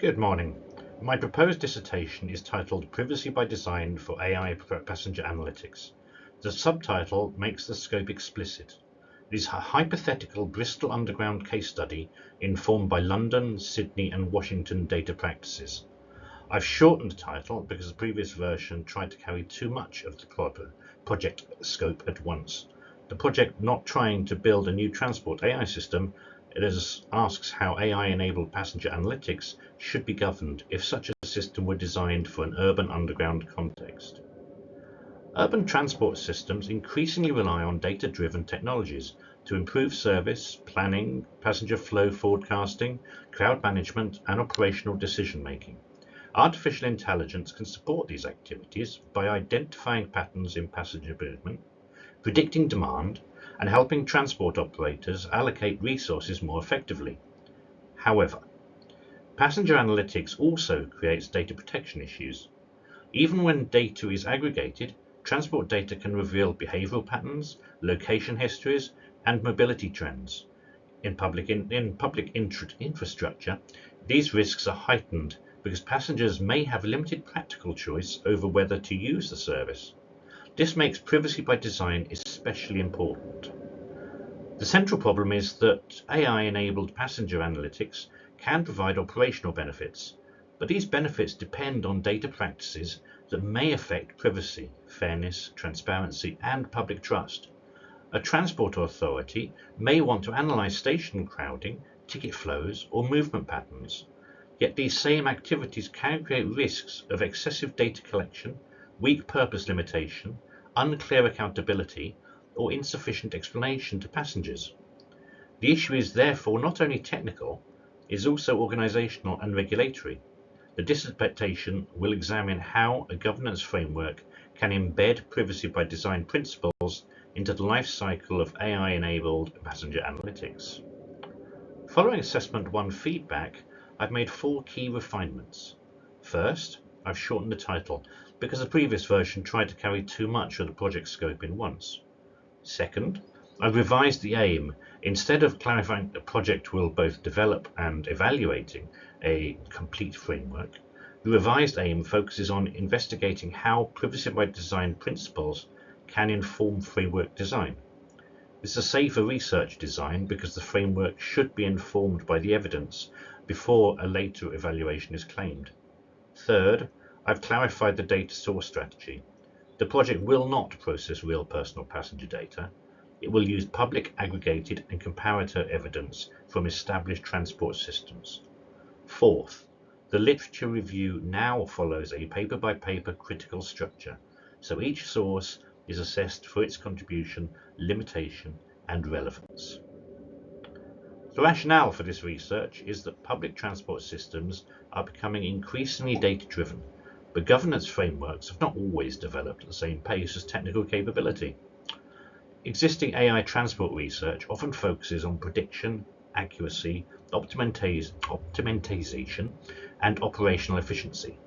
Good morning. My proposed dissertation is titled Privacy by Design for AI Passenger Analytics. The subtitle makes the scope explicit. It is a hypothetical Bristol Underground case study informed by London, Sydney and Washington data practices. I've shortened the title because the previous version tried to carry too much of the project scope at once. The project not trying to build a new transport AI system, it asks how AI-enabled passenger analytics should be governed if such a system were designed for an urban underground context. Urban transport systems increasingly rely on data-driven technologies to improve service, planning, passenger flow forecasting, crowd management, and operational decision-making. Artificial intelligence can support these activities by identifying patterns in passenger movement, predicting demand, and helping transport operators allocate resources more effectively. However, passenger analytics also creates data protection issues. Even when data is aggregated, transport data can reveal behavioral patterns, location histories, and mobility trends. In public infrastructure, these risks are heightened because passengers may have limited practical choice over whether to use the service. This makes privacy by design especially important. The central problem is that AI-enabled passenger analytics can provide operational benefits, but these benefits depend on data practices that may affect privacy, fairness, transparency, and public trust. A transport authority may want to analyze station crowding, ticket flows, or movement patterns. Yet these same activities can create risks of excessive data collection, weak purpose limitation, unclear accountability, or insufficient explanation to passengers. The issue is therefore not only technical, it is also organizational and regulatory. The dissertation will examine how a governance framework can embed privacy by design principles into the life cycle of AI-enabled passenger analytics. Following Assessment 1 feedback, I've made 4 key refinements. First, I've shortened the title because the previous version tried to carry too much of the project scope in once. Second, I've revised the aim. Instead of clarifying the project will both develop and evaluating a complete framework, the revised aim focuses on investigating how privacy by design principles can inform framework design. This is a safer research design because the framework should be informed by the evidence before a later evaluation is claimed. Third, I've clarified the data source strategy. The project will not process real personal passenger data. It will use public aggregated and comparator evidence from established transport systems. Fourth, the literature review now follows a paper-by-paper critical structure, so each source is assessed for its contribution, limitation, and relevance. The rationale for this research is that public transport systems are becoming increasingly data-driven, but governance frameworks have not always developed at the same pace as technical capability. Existing AI transport research often focuses on prediction, accuracy, optimization, and operational efficiency.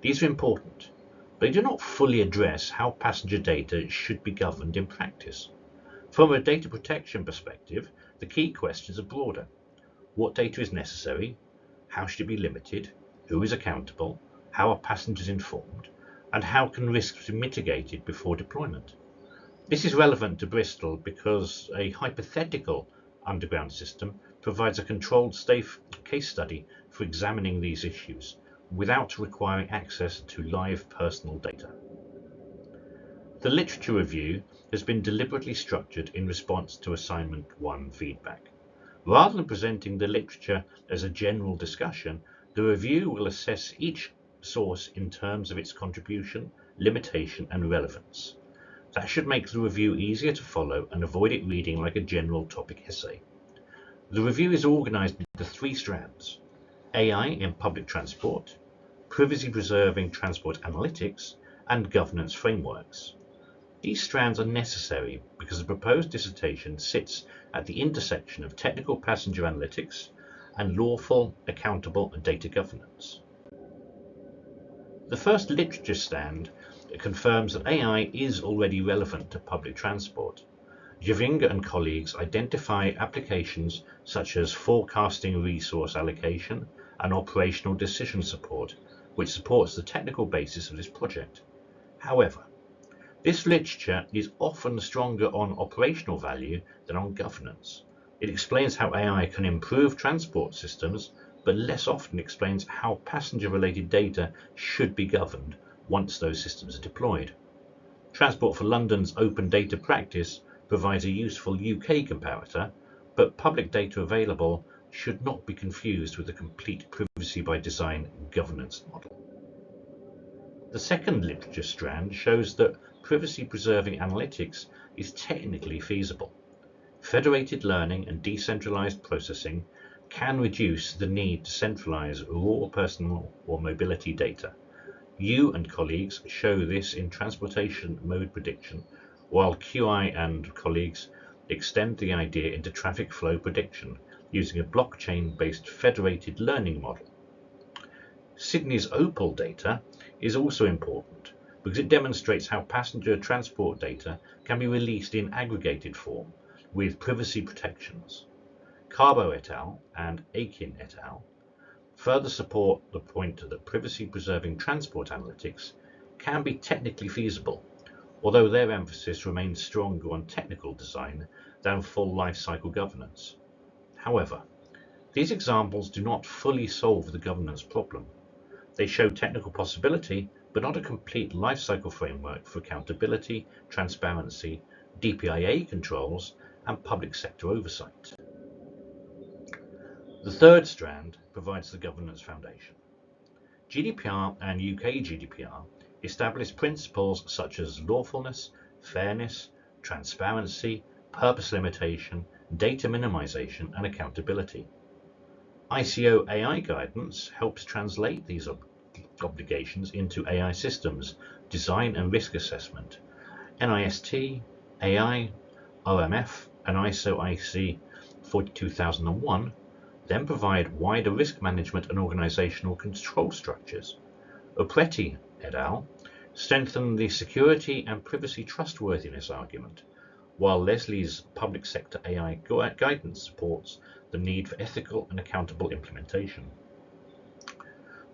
These are important, but they do not fully address how passenger data should be governed in practice. From a data protection perspective, the key questions are broader. What data is necessary? How should it be limited? Who is accountable? How are passengers informed? And how can risks be mitigated before deployment? This is relevant to Bristol because a hypothetical underground system provides a controlled, safe case study for examining these issues without requiring access to live personal data. The literature review has been deliberately structured in response to Assignment 1 feedback. Rather than presenting the literature as a general discussion, the review will assess each source in terms of its contribution, limitation, and relevance. That should make the review easier to follow and avoid it reading like a general topic essay. The review is organized into 3 strands: AI in public transport, privacy-preserving transport analytics, and governance frameworks. These strands are necessary because the proposed dissertation sits at the intersection of technical passenger analytics and lawful, accountable data governance. The first literature strand confirms that AI is already relevant to public transport. Javinga and colleagues identify applications such as forecasting resource allocation, and operational decision support, which supports the technical basis of this project. However, this literature is often stronger on operational value than on governance. It explains how AI can improve transport systems, but less often explains how passenger-related data should be governed once those systems are deployed. Transport for London's open data practice provides a useful UK comparator, but public data available should not be confused with a complete privacy by design governance model. The second literature strand shows that privacy-preserving analytics is technically feasible. Federated learning and decentralized processing can reduce the need to centralize raw personal or mobility data. You and colleagues show this in transportation mode prediction, while QI and colleagues extend the idea into traffic flow prediction using a blockchain-based federated learning model. Sydney's Opal data is also important because it demonstrates how passenger transport data can be released in aggregated form with privacy protections. Carbo et al. And Aiken et al. Further support the point that privacy-preserving transport analytics can be technically feasible, although their emphasis remains stronger on technical design than full lifecycle governance. However, these examples do not fully solve the governance problem. They show technical possibility, but not a complete lifecycle framework for accountability, transparency, DPIA controls, and public sector oversight. The third strand provides the governance foundation. GDPR and UK GDPR establish principles such as lawfulness, fairness, transparency, purpose limitation, data minimization, and accountability. ICO AI guidance helps translate these obligations into AI systems, design and risk assessment. NIST, AI, OMF, and ISO IC 42001 then provide wider risk management and organizational control structures. Opretti et al. Strengthen the security and privacy trustworthiness argument, while Leslie's public sector AI guidance supports the need for ethical and accountable implementation.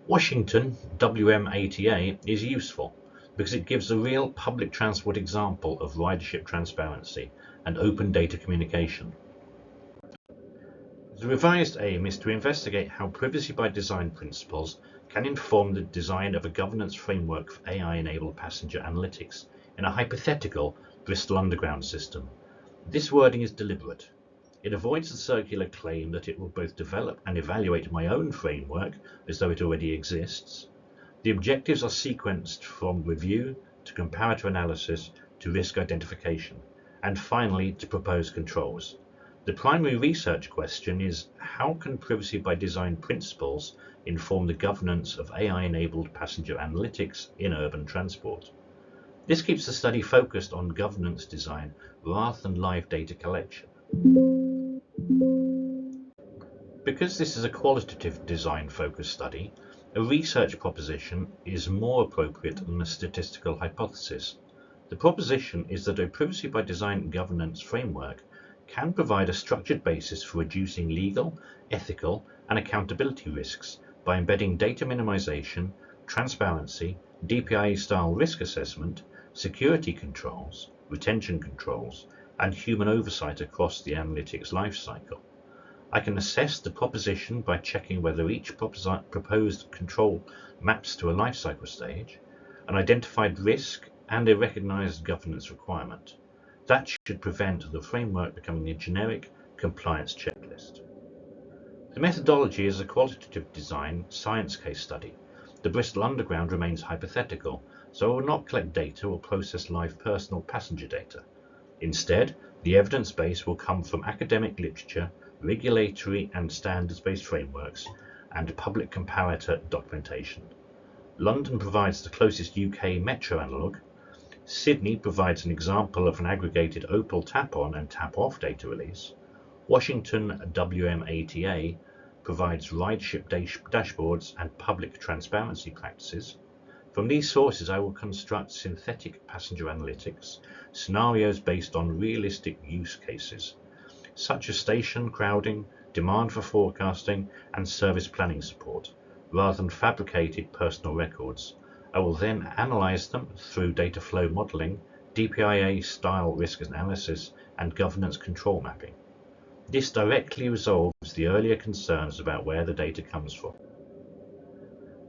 Washington WMATA is useful because it gives a real public transport example of ridership transparency and open data communication. The revised aim is to investigate how privacy by design principles can inform the design of a governance framework for AI-enabled passenger analytics in a hypothetical Bristol Underground system. This wording is deliberate. It avoids the circular claim that it will both develop and evaluate my own framework as though it already exists. The objectives are sequenced from review to comparator analysis to risk identification, and finally to propose controls. The primary research question is how can privacy by design principles inform the governance of AI-enabled passenger analytics in urban transport? This keeps the study focused on governance design rather than live data collection. Because this is a qualitative design-focused study, a research proposition is more appropriate than a statistical hypothesis. The proposition is that a privacy by design governance framework can provide a structured basis for reducing legal, ethical, and accountability risks by embedding data minimization, transparency, DPIA-style risk assessment, security controls, retention controls, and human oversight across the analytics lifecycle. I can assess the proposition by checking whether each proposed control maps to a lifecycle stage, an identified risk, and a recognized governance requirement. That should prevent the framework becoming a generic compliance checklist. The methodology is a qualitative design science case study. The Bristol Underground remains hypothetical, so I will not collect data or process live personal passenger data. Instead, the evidence base will come from academic literature, regulatory and standards-based frameworks, and public comparator documentation. London provides the closest UK metro analogue. Sydney provides an example of an aggregated Opal tap-on and tap-off data release. Washington WMATA provides rideship dashboards and public transparency practices. From these sources, I will construct synthetic passenger analytics, scenarios based on realistic use cases, such as station crowding, demand for forecasting, and service planning support, rather than fabricated personal records. I will then analyze them through data flow modeling, DPIA-style risk analysis, and governance control mapping. This directly resolves the earlier concerns about where the data comes from.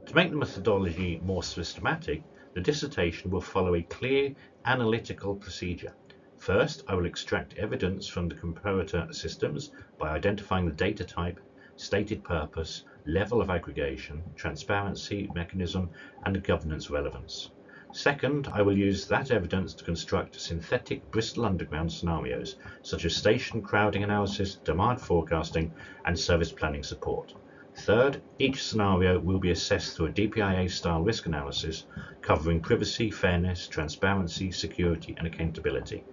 To make the methodology more systematic, the dissertation will follow a clear analytical procedure. First, I will extract evidence from the comparator systems by identifying the data type, stated purpose, level of aggregation, transparency, mechanism, and governance relevance. Second, I will use that evidence to construct synthetic Bristol Underground scenarios, such as station crowding analysis, demand forecasting, and service planning support. Third, each scenario will be assessed through a DPIA-style risk analysis covering privacy, fairness, transparency, security, and accountability.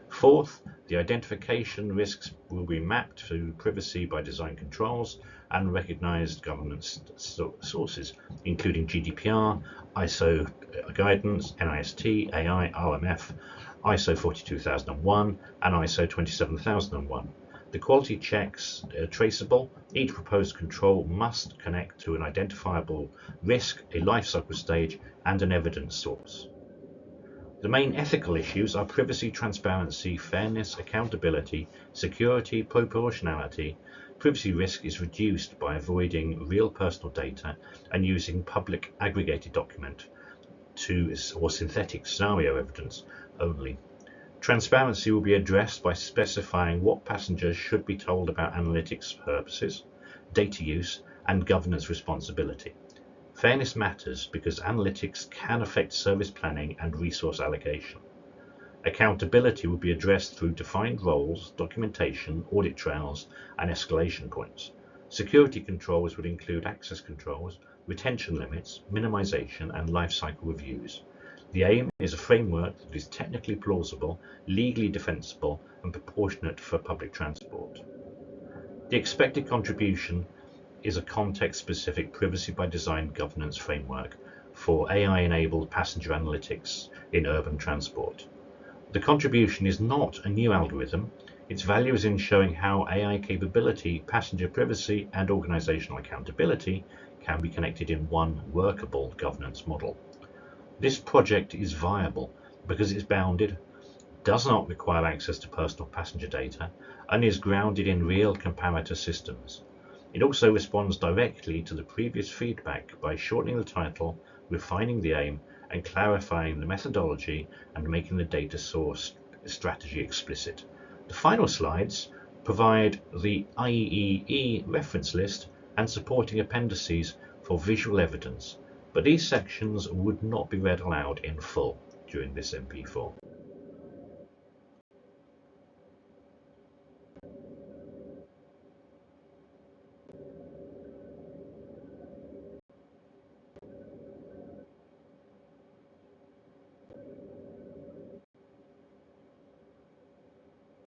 Fourth, the identification risks will be mapped through privacy by design controls and recognized governance sources, including GDPR, ISO guidance, NIST, AI, RMF, ISO 42001, and ISO 27001. The quality checks are traceable. Each proposed control must connect to an identifiable risk, a lifecycle stage, and an evidence source. The main ethical issues are privacy, transparency, fairness, accountability, security, proportionality. Privacy risk is reduced by avoiding real personal data and using public aggregated document or synthetic scenario evidence only. Transparency will be addressed by specifying what passengers should be told about analytics purposes, data use, and governance responsibility. Fairness matters because analytics can affect service planning and resource allocation. Accountability will be addressed through defined roles, documentation, audit trails, and escalation points. Security controls would include access controls, retention limits, minimization, and lifecycle reviews. The aim is a framework that is technically plausible, legally defensible, and proportionate for public transport. The expected contribution is a context-specific privacy by design governance framework for AI-enabled passenger analytics in urban transport. The contribution is not a new algorithm. Its value is in showing how AI capability, passenger privacy, and organizational accountability can be connected in one workable governance model. This project is viable because it's bounded, does not require access to personal passenger data, and is grounded in real comparator systems. It also responds directly to the previous feedback by shortening the title, refining the aim, and clarifying the methodology and making the data source strategy explicit. The final slides provide the IEEE reference list and supporting appendices for visual evidence, but these sections would not be read aloud in full during this MP4.